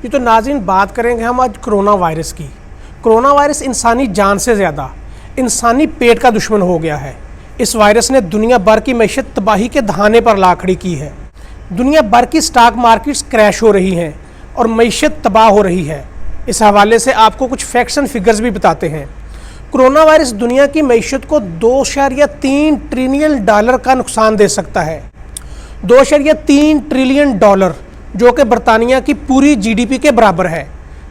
یہ تو ناظرین بات کریں گے ہم آج کرونا وائرس کی۔ کرونا وائرس انسانی جان سے زیادہ انسانی پیٹ کا دشمن ہو گیا ہے۔ اس وائرس نے دنیا بھر کی معیشت تباہی کے دہانے پر لا کھڑی کی ہے۔ دنیا بھر کی سٹاک مارکیٹس کریش ہو رہی ہیں اور معیشت تباہ ہو رہی ہے۔ اس حوالے سے آپ کو کچھ فیکٹس اینڈ فگرز بھی بتاتے ہیں۔ کرونا وائرس دنیا کی معیشت کو $2.3 ٹریلین کا نقصان دے سکتا ہے۔ $2.3 ٹریلین جو کہ برطانیہ کی پوری GDP کے برابر ہے۔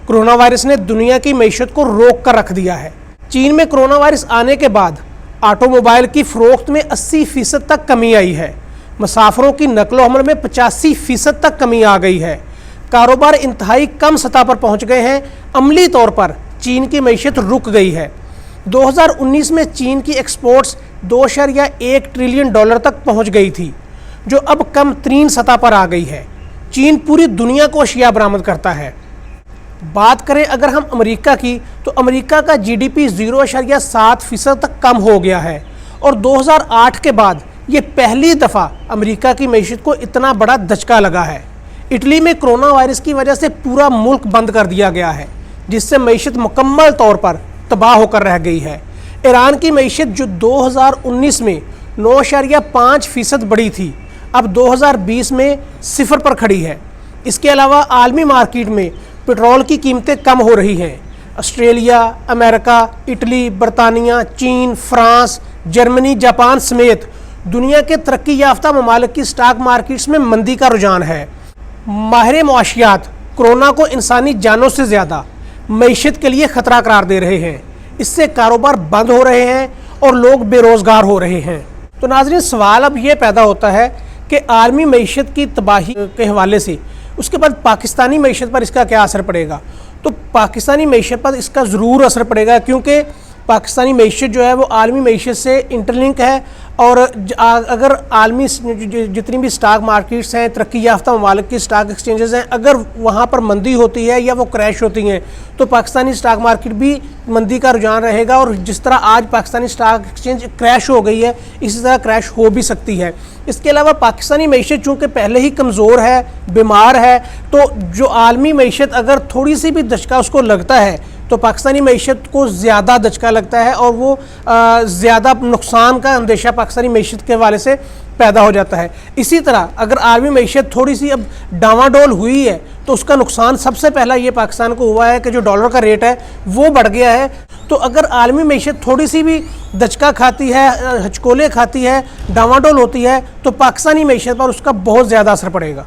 کرونا وائرس نے دنیا کی معیشت کو روک کر رکھ دیا ہے۔ چین میں کرونا وائرس آنے کے بعد آٹو موبائل کی فروخت میں 80% تک کمی آئی ہے۔ مسافروں کی نقل و حمل میں 85% تک کمی آ گئی ہے۔ کاروبار انتہائی کم سطح پر پہنچ گئے ہیں۔ عملی طور پر چین کی معیشت رک گئی ہے۔ 2019 میں چین کی ایکسپورٹس $2.1 ٹریلین تک پہنچ گئی تھی، جو اب کم ترین سطح پر آ گئی ہے۔ چین پوری دنیا کو اشیاء برآمد کرتا ہے۔ بات کریں اگر ہم امریکہ کی، تو امریکہ کا GDP 0.7% تک کم ہو گیا ہے، اور 2008 کے بعد یہ پہلی دفعہ امریکہ کی معیشت کو اتنا بڑا دھچکا لگا ہے۔ اٹلی میں کرونا وائرس کی وجہ سے پورا ملک بند کر دیا گیا ہے، جس سے معیشت مکمل طور پر تباہ ہو کر رہ گئی ہے۔ ایران کی معیشت جو 2019 میں 9.5% بڑھی تھی، اب 2020 میں 0 پر کھڑی ہے۔ اس کے علاوہ عالمی مارکیٹ میں پٹرول کی قیمتیں کم ہو رہی ہیں۔ آسٹریلیا، امریکہ، اٹلی، برطانیہ، چین، فرانس، جرمنی، جاپان سمیت دنیا کے ترقی یافتہ ممالک کی سٹاک مارکیٹس میں مندی کا رجحان ہے۔ ماہر معاشیات کرونا کو انسانی جانوں سے زیادہ معیشت کے لیے خطرہ قرار دے رہے ہیں۔ اس سے کاروبار بند ہو رہے ہیں اور لوگ بے روزگار ہو رہے ہیں۔ تو ناظرین، سوال اب یہ پیدا ہوتا ہے کہ عالمی معیشت کی تباہی کے حوالے سے اس کے بعد پاکستانی معیشت پر اس کا کیا اثر پڑے گا؟ تو پاکستانی معیشت پر اس کا ضرور اثر پڑے گا، کیونکہ پاکستانی معیشت جو ہے وہ عالمی معیشت سے انٹرلنک ہے، اور اگر عالمی جتنی بھی سٹاک مارکیٹس ہیں، ترقی یافتہ ممالک کی سٹاک ایکسچینجز ہیں، اگر وہاں پر مندی ہوتی ہے یا وہ کریش ہوتی ہیں، تو پاکستانی سٹاک مارکیٹ بھی مندی کا رجحان رہے گا، اور جس طرح آج پاکستانی سٹاک ایکسچینج کریش ہو گئی ہے، اسی طرح کریش ہو بھی سکتی ہے۔ اس کے علاوہ پاکستانی معیشت چونکہ پہلے ہی کمزور ہے، بیمار ہے، تو جو عالمی معیشت اگر تھوڑی سی بھی دھچکا اس کو لگتا ہے تو پاکستانی معیشت کو زیادہ دھچکا لگتا ہے، اور وہ زیادہ نقصان کا اندیشہ پاکستانی معیشت کے حوالے سے پیدا ہو جاتا ہے۔ اسی طرح اگر عالمی معیشت تھوڑی سی اب ڈاواں ڈول ہوئی ہے تو اس کا نقصان سب سے پہلا یہ پاکستان کو ہوا ہے کہ جو ڈالر کا ریٹ ہے وہ بڑھ گیا ہے۔ تو اگر عالمی معیشت تھوڑی سی بھی دھچکا کھاتی ہے، ہچکولے کھاتی ہے، ڈاواں ڈول ہوتی ہے، تو پاکستانی معیشت پر اس کا بہت زیادہ اثر پڑے گا۔